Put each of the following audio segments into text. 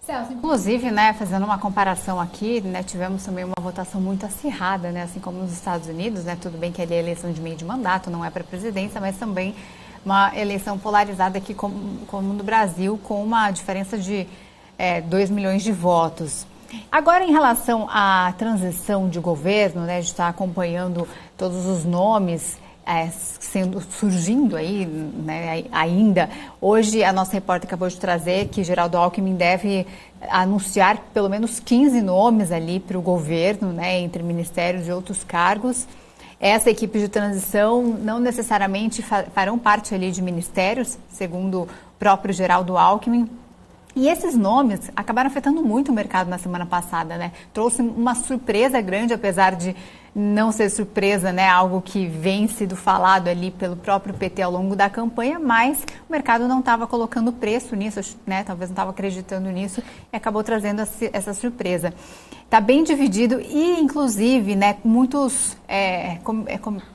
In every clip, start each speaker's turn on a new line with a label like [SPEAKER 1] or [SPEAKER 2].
[SPEAKER 1] Celso, inclusive, né, fazendo uma comparação aqui, né, tivemos também uma votação muito acirrada, né, assim como nos Estados Unidos, né, tudo bem que ali é eleição de meio de mandato, não é para presidência, mas também uma eleição polarizada aqui como no Brasil, com uma diferença de 2 milhões de votos. Agora, em relação à transição de governo, né, a gente está acompanhando todos os nomes surgindo aí, né, ainda. Hoje, a nossa repórter acabou de trazer que Geraldo Alckmin deve anunciar pelo menos 15 nomes ali para o governo, né, entre ministérios e outros cargos. Essa equipe de transição não necessariamente farão parte ali de ministérios, segundo o próprio Geraldo Alckmin. E esses nomes acabaram afetando muito o mercado na semana passada, né? Trouxe uma surpresa grande, apesar de não ser surpresa, né? Algo que vem sido falado ali pelo próprio PT ao longo da campanha, mas o mercado não estava colocando preço nisso, né? Talvez não estava acreditando nisso e acabou trazendo essa surpresa. Está bem dividido e, inclusive, né, muitos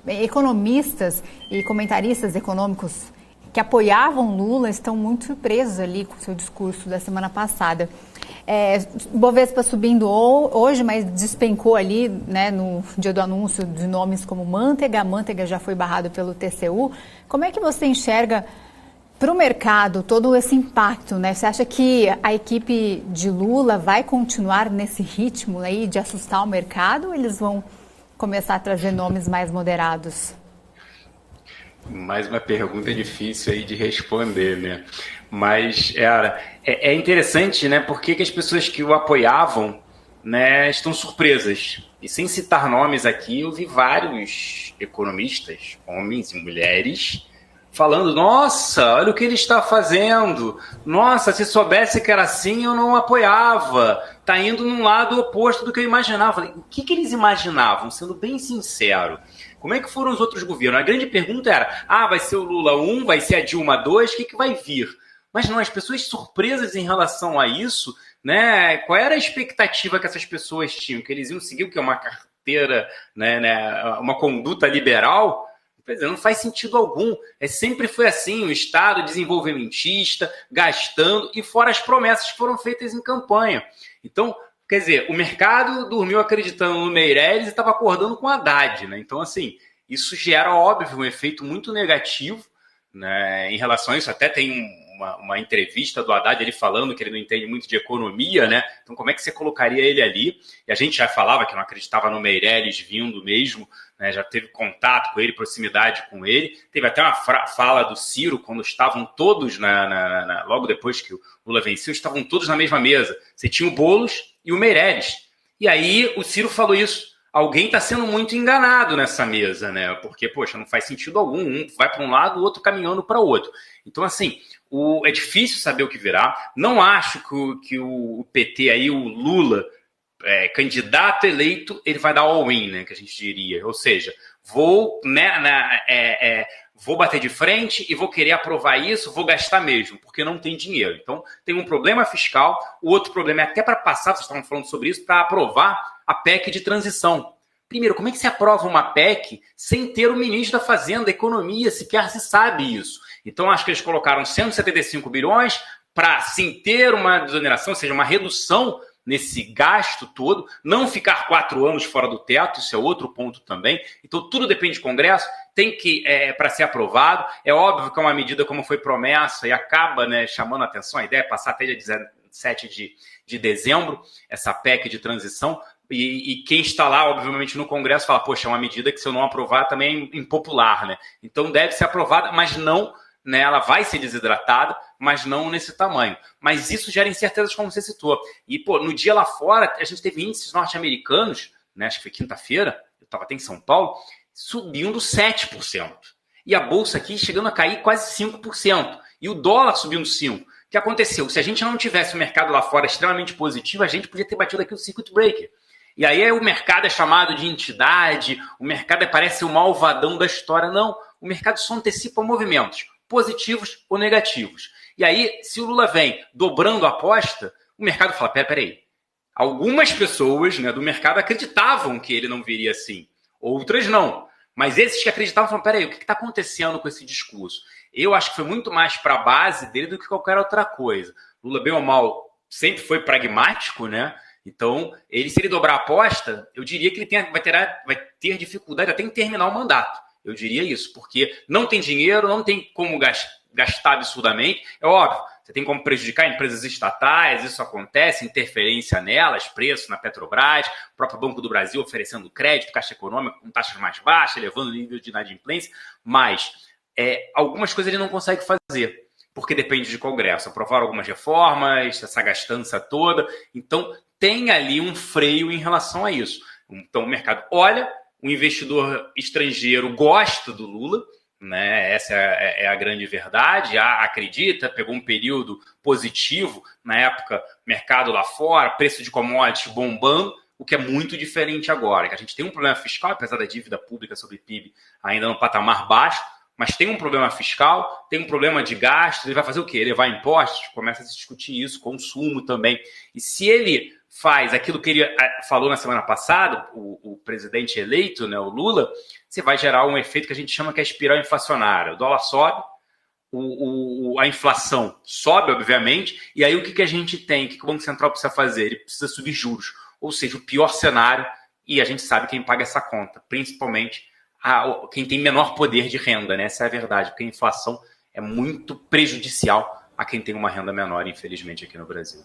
[SPEAKER 1] economistas e comentaristas econômicos que apoiavam Lula estão muito surpresos ali com o seu discurso da semana passada. Bovespa subindo hoje, mas despencou ali, né, no dia do anúncio de nomes como Manteiga. A Manteiga já foi barrado pelo TCU. Como é que você enxerga para o mercado todo esse impacto, né? Você acha que a equipe de Lula vai continuar nesse ritmo aí de assustar o mercado ou eles vão começar a trazer nomes mais moderados?
[SPEAKER 2] Mais uma pergunta difícil aí de responder, né? Mas é interessante, né? Por que as pessoas que o apoiavam, né, estão surpresas? E sem citar nomes aqui, eu vi vários economistas, homens e mulheres, falando: nossa, olha o que ele está fazendo. Nossa, se soubesse que era assim, eu não apoiava. Está indo num lado oposto do que eu imaginava. Falei, o que eles imaginavam? Sendo bem sincero. Como é que foram os outros governos? A grande pergunta era, vai ser o Lula 1, vai ser a Dilma 2, o que vai vir? Mas não, as pessoas surpresas em relação a isso, né? Qual era a expectativa que essas pessoas tinham? Que eles iam seguir o que é uma carteira, né, uma conduta liberal? Quer dizer, não faz sentido algum. Sempre foi assim, o Estado desenvolvimentista, gastando, e fora as promessas que foram feitas em campanha. Então, quer dizer, o mercado dormiu acreditando no Meirelles e estava acordando com o Haddad, né? Então, assim, isso gera, óbvio, um efeito muito negativo, né, em relação a isso. Até tem uma entrevista do Haddad, ele falando que ele não entende muito de economia, né? Então, como é que você colocaria ele ali? E a gente já falava que não acreditava no Meirelles vindo mesmo, né? Já teve contato com ele, proximidade com ele. Teve até uma fala do Ciro, quando estavam todos, logo depois que o Lula venceu, estavam todos na mesma mesa. Você tinha o Boulos e o Meirelles. E aí o Ciro falou isso. Alguém está sendo muito enganado nessa mesa, né? Porque, poxa, não faz sentido algum. Um vai para um lado, o outro caminhando para o outro. Então, assim, é difícil saber o que virá. Não acho que o PT aí, o Lula, candidato eleito, ele vai dar all-in, né? Que a gente diria. Ou seja, vou bater de frente e vou querer aprovar isso, vou gastar mesmo, porque não tem dinheiro. Então, tem um problema fiscal. O outro problema é até para passar, vocês estavam falando sobre isso, para aprovar a PEC de transição. Primeiro, como é que se aprova uma PEC sem ter o ministro da Fazenda, da Economia, sequer se sabe isso? Então, acho que eles colocaram 175 bilhões para, sim, ter uma desoneração, ou seja, uma redução nesse gasto todo, não ficar 4 anos fora do teto, isso é outro ponto também. Então, tudo depende do Congresso, tem que, para ser aprovado. É óbvio que é uma medida como foi promessa e acaba, né, chamando a atenção. A ideia é passar até dia 17 de dezembro, essa PEC de transição. E quem está lá, obviamente, no Congresso fala, poxa, é uma medida que se eu não aprovar também é impopular, né? Então deve ser aprovada, mas não, né, ela vai ser desidratada, mas não nesse tamanho. Mas isso gera incertezas, como você citou. E, no dia lá fora, a gente teve índices norte-americanos, né, acho que foi quinta-feira, eu estava até em São Paulo, subindo 7%. E a Bolsa aqui chegando a cair quase 5%. E o dólar subindo 5%. O que aconteceu? Se a gente não tivesse o mercado lá fora extremamente positivo, a gente podia ter batido aqui o circuit breaker. E aí o mercado é chamado de entidade, o mercado parece o malvadão da história. Não, o mercado só antecipa movimentos positivos ou negativos. E aí, se o Lula vem dobrando a aposta, o mercado fala, peraí, algumas pessoas, né, do mercado acreditavam que ele não viria assim, outras não. Mas esses que acreditavam falaram, peraí, o que está acontecendo com esse discurso? Eu acho que foi muito mais para a base dele do que qualquer outra coisa. Lula, bem ou mal, sempre foi pragmático, né? Então, se ele dobrar a aposta, eu diria que ele vai ter dificuldade até em terminar o mandato. Eu diria isso, porque não tem dinheiro, não tem como gastar absurdamente. É óbvio, você tem como prejudicar empresas estatais, isso acontece, interferência nelas, preço na Petrobras, o próprio Banco do Brasil oferecendo crédito, Caixa Econômica com taxas mais baixas, elevando o nível de inadimplência, mas algumas coisas ele não consegue fazer, porque depende de Congresso. Aprovaram algumas reformas, essa gastança toda, então tem ali um freio em relação a isso. Então o mercado olha, o investidor estrangeiro gosta do Lula, né? Essa é a grande verdade, acredita, pegou um período positivo, na época, mercado lá fora, preço de commodities bombando, o que é muito diferente agora, que a gente tem um problema fiscal, apesar da dívida pública sobre PIB ainda no patamar baixo, mas tem um problema fiscal, tem um problema de gasto, ele vai fazer o quê? Elevar impostos? Começa a se discutir isso, consumo também. E se ele faz aquilo que ele falou na semana passada, o presidente eleito, né, o Lula, você vai gerar um efeito que a gente chama que é a espiral inflacionária. O dólar sobe, a inflação sobe, obviamente, e aí o que a gente tem? O que o Banco Central precisa fazer? Ele precisa subir juros, ou seja, o pior cenário, e a gente sabe quem paga essa conta, principalmente quem tem menor poder de renda, né? Essa é a verdade, porque a inflação é muito prejudicial a quem tem uma renda menor, infelizmente, aqui no Brasil.